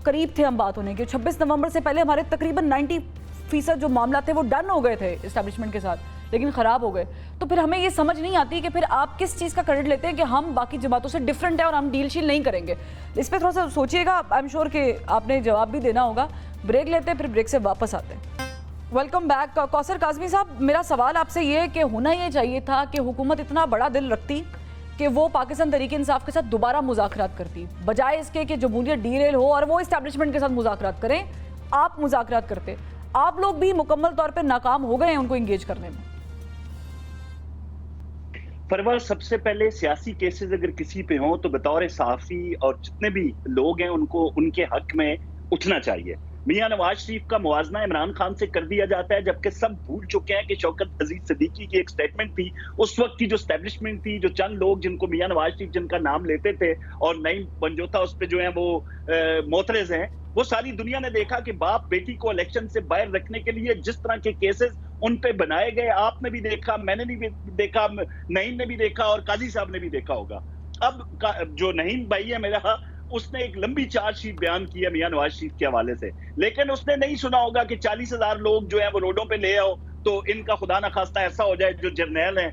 करीब थे हम बात होने के, 26 नवंबर से पहले हमारे तकरीबन 90% जो मामला थे वो डन हो गए थे इस्टेब्लिशमेंट के साथ, लेकिन ख़राब हो गए। तो फिर हमें ये समझ नहीं आती कि फिर आप किस चीज़ का क्रेडिट लेते हैं कि हम बाकी जमातों से डिफरेंट है और हम डील शील नहीं करेंगे। इस पर थोड़ा सा सोचिएगा, आई एम श्योर कि आपने जवाब भी देना होगा। ब्रेक लेते हैं, फिर ब्रेक से वापस आते हैं। Welcome back. कौसर काज़मी साहब, मेरा सवाल आपसे ये है कि होना ये चाहिए था कि हुकूमत इतना बड़ा दिल रखती कि वो पाकिस्तान तहरीक इंसाफ के साथ दोबारा मुज़ाकरात करती, बजाय इसके कि जमहूरियत डीरेल हो और वो इस्टेब्लिशमेंट के साथ मुज़ाकरात करें, आप मुज़ाकरात करते। आप लोग भी मुकम्मल तौर पर नाकाम हो गए हैं उनको इंगेज करने में। फरवा, सबसे पहले सियासी केसेस अगर किसी पे हों तो बतौर सहाफ़ी और जितने भी लोग हैं उनको उनके हक में उठना चाहिए। मियां नवाज शरीफ का मुवाजना इमरान खान से कर दिया जाता है, जबकि सब भूल चुके हैं कि शौकत अजीज सिद्दीकी की एक स्टेटमेंट थी, उस वक्त की जो एस्टेब्लिशमेंट थी, जो चंद लोग जिनको मियां नवाज शरीफ जिनका नाम लेते थे और नई पंजोता उस पर जो है वो मोतरज हैं, वो सारी दुनिया ने देखा कि बाप बेटी को इलेक्शन से बाहर रखने के लिए जिस तरह के केसेस उन पे बनाए गए, आपने भी देखा, मैंने भी देखा, नईम ने भी देखा और काजी साहब ने भी देखा होगा। अब जो नईम भाई है मेरा, उसने एक लंबी चार्जशीट बयान की है मियां नवाज शरीफ के हवाले से, लेकिन उसने नहीं सुना होगा कि 40,000 लोग जो है वो रोडों पे ले आओ तो इनका खुदा ना खास्ता ऐसा हो जाए जो जर्नैल है।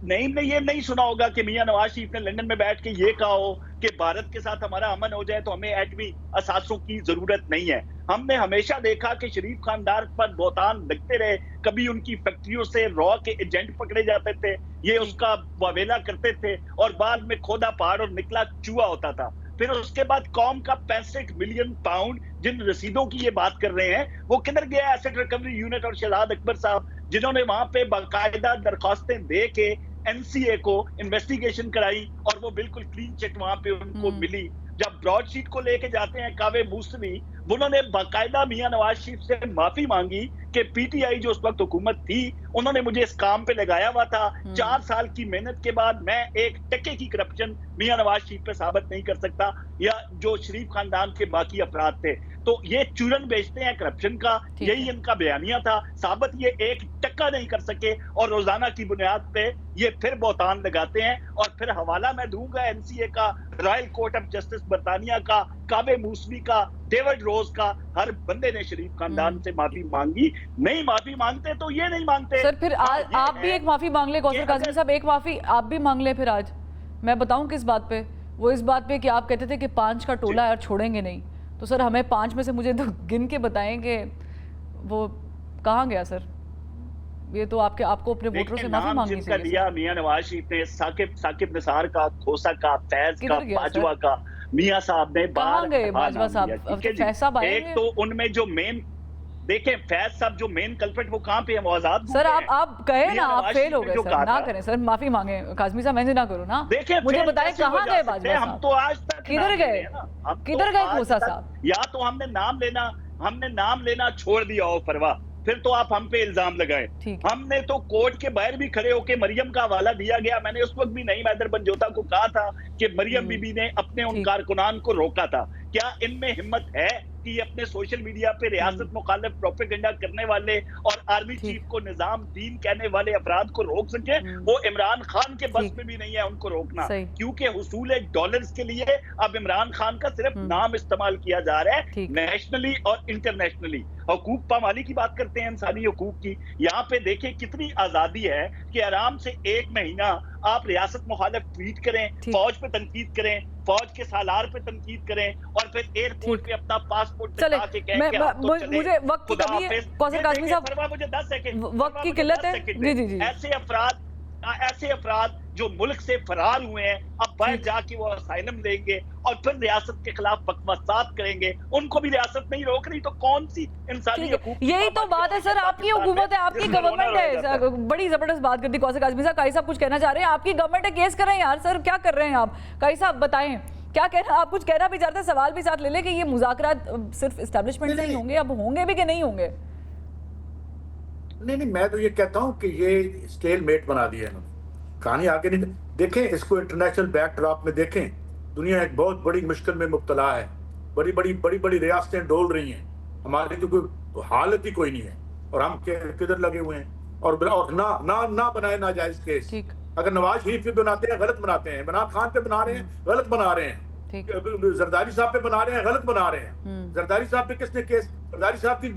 नईम ने ये नहीं सुना होगा कि मियां नवाज शरीफ ने लंदन में बैठ के ये कहा हो कि भारत के साथ हमारा अमन हो जाए तो हमें एटमी असासों की जरूरत नहीं है। हमने हमेशा देखा कि शरीफ खानदार पर बहुतान लगते रहे, कभी उनकी फैक्ट्रियों से रॉ के एजेंट पकड़े जाते थे, ये उसका वावेला करते थे और बाद में खोदा पहाड़ और निकला चूहा होता था। फिर उसके बाद कौम का 65 मिलियन पाउंड जिन रसीदों की ये बात कर रहे हैं वो किधर गया? एसेट रिकवरी यूनिट और शहजाद अकबर साहब जिन्होंने वहां पे बाकायदा दरखास्तें दे के एनसीए को इन्वेस्टिगेशन कराई और वो बिल्कुल क्लीन चिट वहां पे उनको मिली। जब ब्रॉडशीट को लेके जाते हैं कावे मूसवी, उन्होंने बाकायदा मियां नवाज शरीफ से माफी मांगी कि पीटीआई जो उस वक्त हुकूमत थी उन्होंने मुझे इस काम पे लगाया हुआ था, 4 साल की मेहनत के बाद मैं एक टके की करप्शन मियां नवाज शरीफ पे साबित नहीं कर सकता, या जो शरीफ खानदान के बाकी अफराद थे। तो ये चूरन बेचते हैं करप्शन का, यही इनका बयानिया था। साबित ये एक टक्का नहीं कर सके और रोजाना की बुनियाद पे ये फिर बहुतान लगाते हैं। और फिर हवाला मैं दूंगा एनसीए का, रॉयल कोर्ट ऑफ जस्टिस बरतानिया का, कावे मूसवी का, डेविड रोज का, हर बंदे ने शरीफ खानदान से माफी मांगी। नहीं माफी मांगते तो ये नहीं मांगते सर। फिर आप भी एक माफी मांग ले कौसर काज़मी साहब, एक माफी आप भी मांग ले। फिर आज मैं बताऊं किस बात पे, वो इस बात पे कि आप कहते थे कि 5 का टोला यार छोड़ेंगे नहीं, तो सर हमें 5 में से मुझे तो गिन के बताएं कि वो कहाँ गया सर? ये तो आपको अपने वोटरों से माफी मांगनी चाहिए। लिया मियां नवाज शरीफ ने साकिब निसार का, खोसा का, फैज का, बाजवा का, मियां साहब ने कहाँ गए बाजवा साहब? फैज साहब आए एक तो उनमें जो मेन देखें, फैज साहब जो मेन कल्प्रिट वो कहाँ पे है? वो आजाद सर आप कहे ना, आप फेल हो गए सर, ना करें सर, माफी मांगे काज़मी साहब, मैं ना करो ना। देखिए मुझे बताएं कहाँ गए बाजवा साहब? हम तो आज तक किधर गए, किधर गए खोसा साहब? या तो हमने नाम लेना छोड़ दिया हो फरवा, फिर तो आप हम पे इल्जाम लगाएं। हमने तो कोर्ट के बाहर भी खड़े होकर मरियम का हवाला दिया गया। मैंने उस वक्त भी नईम हैदर बनजोता को कहा था कि मरियम बीबी ने अपने उन कारकुनान को रोका था। क्या इनमें हिम्मत है कि ये अपने सोशल मीडिया पे रियासत मुखालिफ प्रोपेगेंडा करने वाले और आर्मी चीफ को निजाम दीन कहने वाले अफराद को रोक सके? वो इमरान खान के बस में भी नहीं है उनको रोकना, क्योंकि हुसूल डॉलर्स के लिए अब इमरान खान का सिर्फ नाम इस्तेमाल किया जा रहा है नेशनली और इंटरनेशनली। हुकूक पामाली की बात करते हैं, इंसानी हुकूक की, यहाँ पे देखें कितनी आजादी है कि आराम से 1 महीना आप रियासत मुखालिफ ट्वीट करें, फौज पे तनकीद करें, फौज के सालार पे तनकीद करें और फिर एयरपोर्ट पे अपना पासपोर्ट दिखा के कहें कि आप तो चले। मुझे वक्त की कमी है कौसर काज़मी साहब, मुझे 10 सेकंड वक्त की किल्लत है। जी जी। ऐसे अफराद जो मुल्क से फरार हुए हैं अब बाहर जाके वो असाइलम लेंगे और फिर रियासत के खिलाफ बकवासात करेंगे, उनको भी रियासत नहीं रोक रही तो कौन सी इंसानी हुकूक? यही तो बात है सर, आपकी हुकूमत है, आपकी गवर्नमेंट है। बड़ी जबरदस्त बात करती कौसर काज़मी साहब। काई साहब कुछ कहना चाह रहे हैं? आपकी गवर्नमेंट है, केस कर रहे हैं यार सर, क्या कर रहे हैं आप? काई साहब बताएं क्या कहना, आप कुछ कहना भी चाहते हैं? सवाल भी साथ ले ले कि ये मुज़ाकरात सिर्फ एस्टैब्लिशमेंट से ही होंगे, अब होंगे भी कि नहीं होंगे? नहीं, मैं तो ये कहता हूँ कि ये स्टेलमेट बना दिया इन्होंने, कहानी आगे नहीं। देखें इसको इंटरनेशनल बैकड्रॉप में देखें, दुनिया एक बहुत बड़ी मुश्किल में मुब्तला है, बड़ी बड़ी रियासतें डोल रही हैं, हमारी तो कोई हालत ही कोई नहीं है और हम किधर लगे हुए हैं। और ना बनाए नाजायज केस। अगर नवाज शरीफ पे बनाते हैं गलत बनाते हैं, इमरान खान पे बना रहे हैं गलत बना रहे हैं, जरदारी साहब पे बना रहे हैं गलत बना रहे हैं। जरदारी साहब पे किसने केस, जरदारी साहब की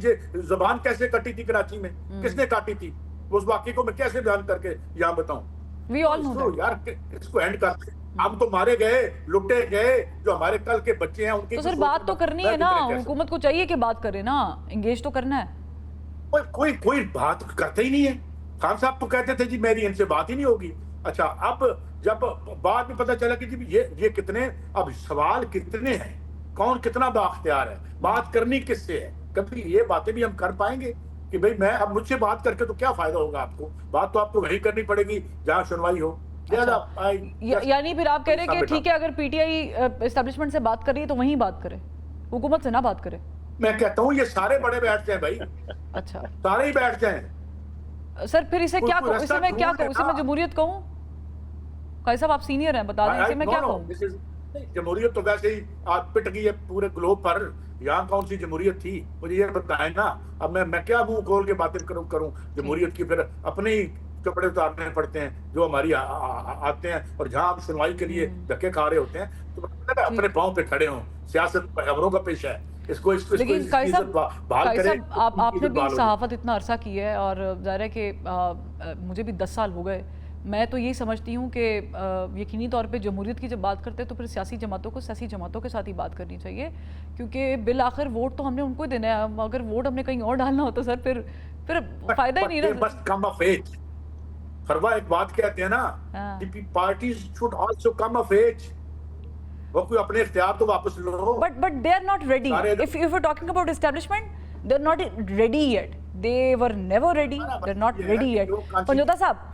जबान कैसे कटी थी कराची में, किसने काटी थी, उस वाकये को मैं कैसे बयान करके यहाँ बताऊं? We all know that. यार इसको एंड करते, हम तो मारे गए, लुटे गए, जो हमारे कल के बच्चे हैं उनकी तो सर बात तो करनी है ना, हुकूमत को चाहिए कि बात करे ना, एंगेज तो करना है। कोई बात करते ही नहीं है। खान साहब तो कहते थे जी मेरी इनसे बात ही नहीं होगी। अच्छा, अब जब बाद में पता चला कि जी ये कितने, अब सवाल कितने हैं, कौन कितना बाख्तियार है, बात करनी किससे है? कभी ये बातें भी हम कर पाएंगे कि भाई मैं अब मुझसे बात करके तो क्या फायदा होगा आपको? बात तो आपको वही करनी पड़ेगी जहां सुनवाई हो। यानी फिर आप कह रहे हैं कि ठीक है, अगर पीटीआई एस्टैब्लिशमेंट से बात कर रही है तो वहीं बात करे, हुकूमत से ना बात करे। मैं कहता हूँ ये सारे बड़े बैठ जाए भाई। अच्छा, सारे ही बैठ जाए सर। फिर इसे क्या कहूँ, इसे मैं क्या कहूँ, इसे मैं जमहूरियत कहूँ? काई साहब आप सीनियर हैं, बता दें इसे मैं क्या कहूँ? जमहूरियत तो वैसे ही आज पिट गई है पूरे ग्लोब पर, यहाँ कौन सी जमहूरियत थी, मुझे ये बताएं ना। अब मैं क्या मुंह खोल के बातें करूं जमहूरियत की, फिर अपने ही कपड़े उतारने पड़ते हैं जो हमारी आते हैं, और जहां आप सुनवाई के लिए धक्के खा रहे होते हैं तो मतलब अपने पांव पे खड़े हों। सियासत खबरों का पेशा है, इसको लेकिन काई साहब आपने भी सहाफत इतना अरसा की है और ज़ाहिर है कि मुझे भी 10 साल हो गए। मैं तो यही समझती हूँ कि यकीनी तौर पे जमहूरियत की जब बात करते हैं तो फिर सियासी जमातों को सियासी जमातों के साथ ही बात करनी चाहिए, क्योंकि बिल आखिर वोट तो हमने उनको ही देना है। अगर वोट हमने कहीं और डालना हो तो सर फिर फायदा ही नहीं रहा। बस कम ऑफ एज, फरवा एक बात कहते हैं ना, parties should also come of age, वो कोई अपने इख्तियार तो वापस लो। But they are not ready. If you are talking about establishment, they are not ready yet, they were never ready, they are not ready yet. Panjota साहब,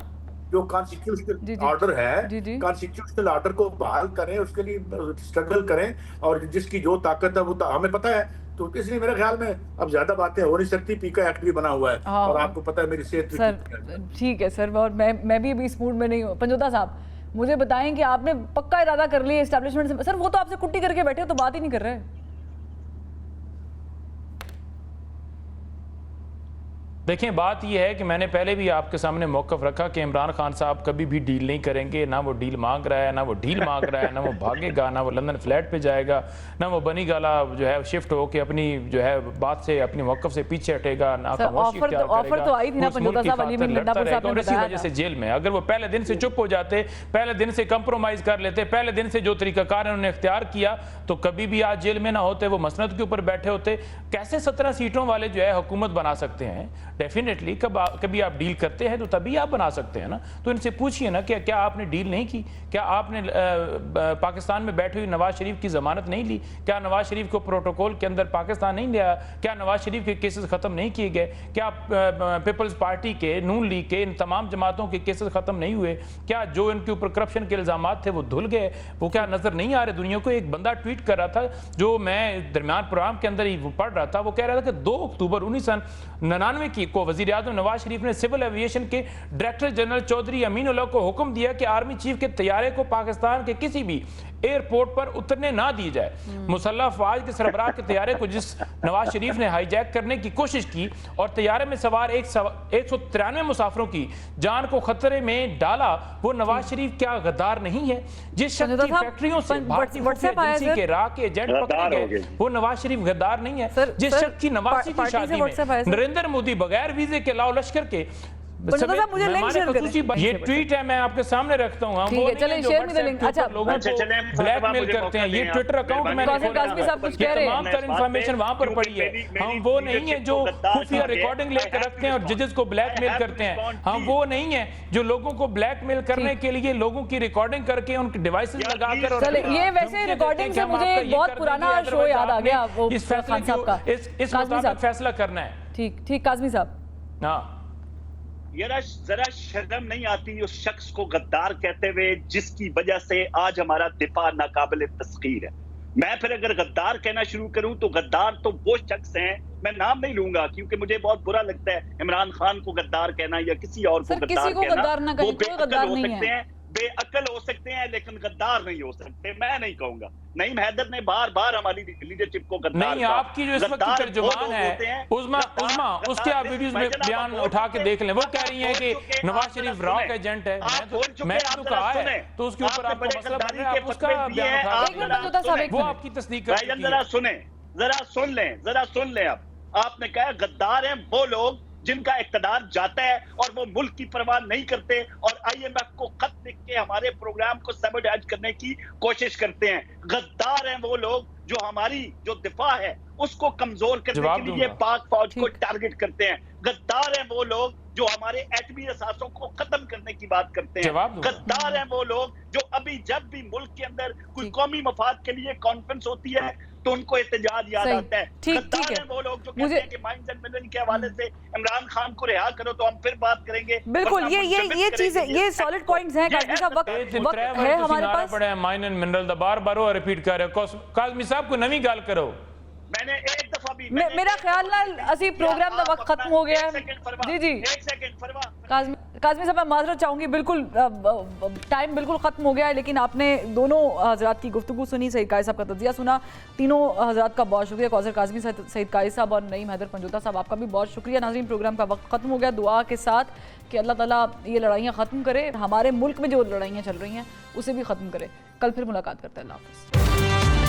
जो constitutional order है, कॉन्स्टिट्यूशनल ऑर्डर को बहाल करें, उसके लिए स्ट्रगल करें, और जिसकी जो ताकत है वो हमें पता है, तो इसलिए मेरे ख्याल में अब ज्यादा बातें हो नहीं सकती। पीका एक्ट भी बना हुआ है और आपको पता है मेरी सेहत सर ठीक है सर, और मैं भी अभी इस मूड में नहीं हूँ। पंजोता साहब मुझे बताएं कि आपने पक्का इरादा कर लिया एस्टैब्लिशमेंट से? सर वो तो आपसे कुट्टी करके बैठे हो, तो बात ही नहीं कर रहे। देखें, बात यह है कि मैंने पहले भी आपके सामने मौक़िफ़ रखा कि इमरान खान साहब कभी भी डील नहीं करेंगे। ना वो डील मांग रहा है, ना वो डील मांग रहा है, ना वो भागेगा, ना वो लंदन फ्लैट पे जाएगा, ना वो बनी गाला जो है शिफ्ट हो के अपनी जो है बात से, अपनी मौक़िफ़ से पीछे हटेगा, ना खामोशी इख्तियार करेगा। ऑफर तो आई थी ना पंजोता साहब, अली मिन मिर्ज़ापुर साहब ने और इसी वजह से जेल में, अगर वो पहले दिन से चुप हो जाते, पहले दिन से कंप्रोमाइज़ कर लेते, पहले दिन से जो तरीक़ाकार उन्होंने इख्तियार किया, तो कभी भी आज जेल में ना होते, वो मसनद के ऊपर बैठे होते। कैसे 17 सीटों वाले जो है हुकूमत बना सकते हैं? डेफिनेटली कभी आप डील करते हैं तो तभी आप बना सकते हैं ना। तो इनसे पूछिए ना कि क्या आपने डील नहीं की? क्या आपने पाकिस्तान में बैठे हुए नवाज शरीफ की जमानत नहीं ली? क्या नवाज शरीफ को प्रोटोकॉल के अंदर पाकिस्तान नहीं लिया? क्या नवाज शरीफ के केसेस खत्म नहीं किए गए? क्या पीपल्स पार्टी के, नून लीग के, इन तमाम जमातों के केसेस खत्म नहीं हुए? क्या जो इनके ऊपर करप्शन के इल्जाम थे वो धुल गए? वो क्या नजर नहीं आ रहे दुनिया को? एक बंदा ट्वीट कर रहा था, जो मैं दरमियान प्रोग्राम के अंदर ही पढ़ रहा था, वो कह रहा था कि 2 अक्टूबर 1999 की को वजीर आज़म नवाज शरीफ ने सिविल एविएशन के डायरेक्टर जनरल चौधरी अमीनुल्लाह को हुक्म दिया कि आर्मी चीफ के तैयारे को पाकिस्तान के किसी भी एयरपोर्ट पर उतरने ना दी जाए। मुसल्लह अफवाज के सरबराह के तैयारे को जिस नवाज शरीफ ने हाईजैक करने की कोशिश की और तैयारे में सवार 193 मुसाफिरों की जान को खतरे में डाला, वो नवाज शरीफ क्या गद्दार नहीं है? जिस शख्स की फैक्ट्रियों से भारतीय एजेंसी के राह के एजेंट पकड़े गए, वो नवाज शरीफ गद्दार नहीं है? जिस शख्स की नवासी की शादी में नरेंद्र मोदी बगैर वीजे के लाओ लश्कर के मुझे लिंक शेयर करें। ये ट्वीट है, मैं आपके सामने रखता हूँ। हम वो चलें, शेयर में लिंक। अच्छा, लोगों को ब्लैकमेल करते हैं। ये ट्विटर अकाउंट मैंने तमाम तर इन्फॉर्मेशन वहां पर पड़ी है। हम वो नहीं है जो खुफिया रिकॉर्डिंग लेकर रखते हैं और जजेस को ब्लैकमेल करते हैं। हम वो नहीं है जो लोगों को ब्लैकमेल करने के लिए लोगों की रिकॉर्डिंग करके उनके डिवाइसेस लगाकर। चले, ये वैसे रिकॉर्डिंग से मुझे एक बहुत पुराना शो याद आ गया, वो इस मुताबिक फैसला करना है। ठीक, काज़मी साहब। हाँ, जरा शर्म नहीं आती उस शख्स को गद्दार कहते हुए जिसकी वजह से आज हमारा दिफा नाकाबिल तस्खीर है? मैं फिर अगर गद्दार कहना शुरू करूं तो गद्दार तो वो शख्स हैं, मैं नाम नहीं लूंगा क्योंकि मुझे बहुत बुरा लगता है इमरान खान को गद्दार कहना या किसी और को गद्दार कहना। वो बेअक्ल हो सकते हैं, बेअक्ल हो सकते हैं, लेकिन गद्दार नहीं हो सकते। मैं नहीं कहूंगा। नईम हैदर ने बार बार हमारी लीडरशिप को गद्दार नहीं, आपकी जो इस वक्त की तर्जुमान है उस्मा उसके आप वीडियोस में बयान उठा के देख लें। वो कह रही है कि नवाज शरीफ रॉक एजेंट है। मैं तो कहा है तो उसके ऊपर आपको मसला बन रहा है, आप उसका बयान उठा, वो आपकी तस्दीक कर चुकी है। जरा सुन लें। अब आपने कहा गद्दार हैं वो लोग जिनका इक़्तिदार जाता है और वो मुल्क की परवाह नहीं करते और IMF को खत लिख के हमारे प्रोग्राम को सबोटेज करने की कोशिश करते हैं। गद्दार हैं वो लोग जो हमारी जो दिफा है उसको कमजोर करने के लिए पाक फौज को टारगेट करते हैं। गद्दार हैं वो लोग जो हमारे एटमी असासों को खत्म करने की बात करते हैं। गद्दार हैं वो लोग जो अभी जब भी मुल्क के अंदर कोई कौमी मफाद के लिए कॉन्फ्रेंस होती है तो उनको एहतजाज याद आता है। गद्दार हैं वो लोग जो कहते हैं कि माइंस एंड मिलियन के हवाले से इमरान खान को रिहा करो तो हम फिर बात करेंगे। बिल्कुल, ये चीजें, ये सॉलिड पॉइंट्स हैं। काज़मी साहब, वक्त है हमारे पास। पड़े माइन एंड मिनरल दा बार रिपीट कर रहे हो। काज़मी साहब को नवी गाल करो। मैंने एक दफा भी मेरा ख्याल ना असी प्रोग्राम का वक्त खत्म हो गया है। जी एक सेकंड फरवा काज़मी साहब मैं माजरत चाहूँगी, बिल्कुल टाइम बिल्कुल ख़त्म हो गया है, लेकिन आपने दोनों हजरात की गुफ्तगू सुनी, सईद कायद साहब का तजिया सुना। तीनों हजरात का बहुत शुक्रिया, कौसर काज़मी, सईद कायद साहब और नईम हैदर पंजोता साहब, आपका भी बहुत शुक्रिया। नाज़रीन, प्रोग्राम का वक्त ख़त्म हो गया। दुआ के साथ कि अल्लाह ताला ये लड़ाइयाँ ख़त्म करे, हमारे मुल्क में जो लड़ाइयाँ चल रही हैं उसे भी ख़त्म करे। कल फिर मुलाकात करते हैं। अल्लाह हाफ़िज़।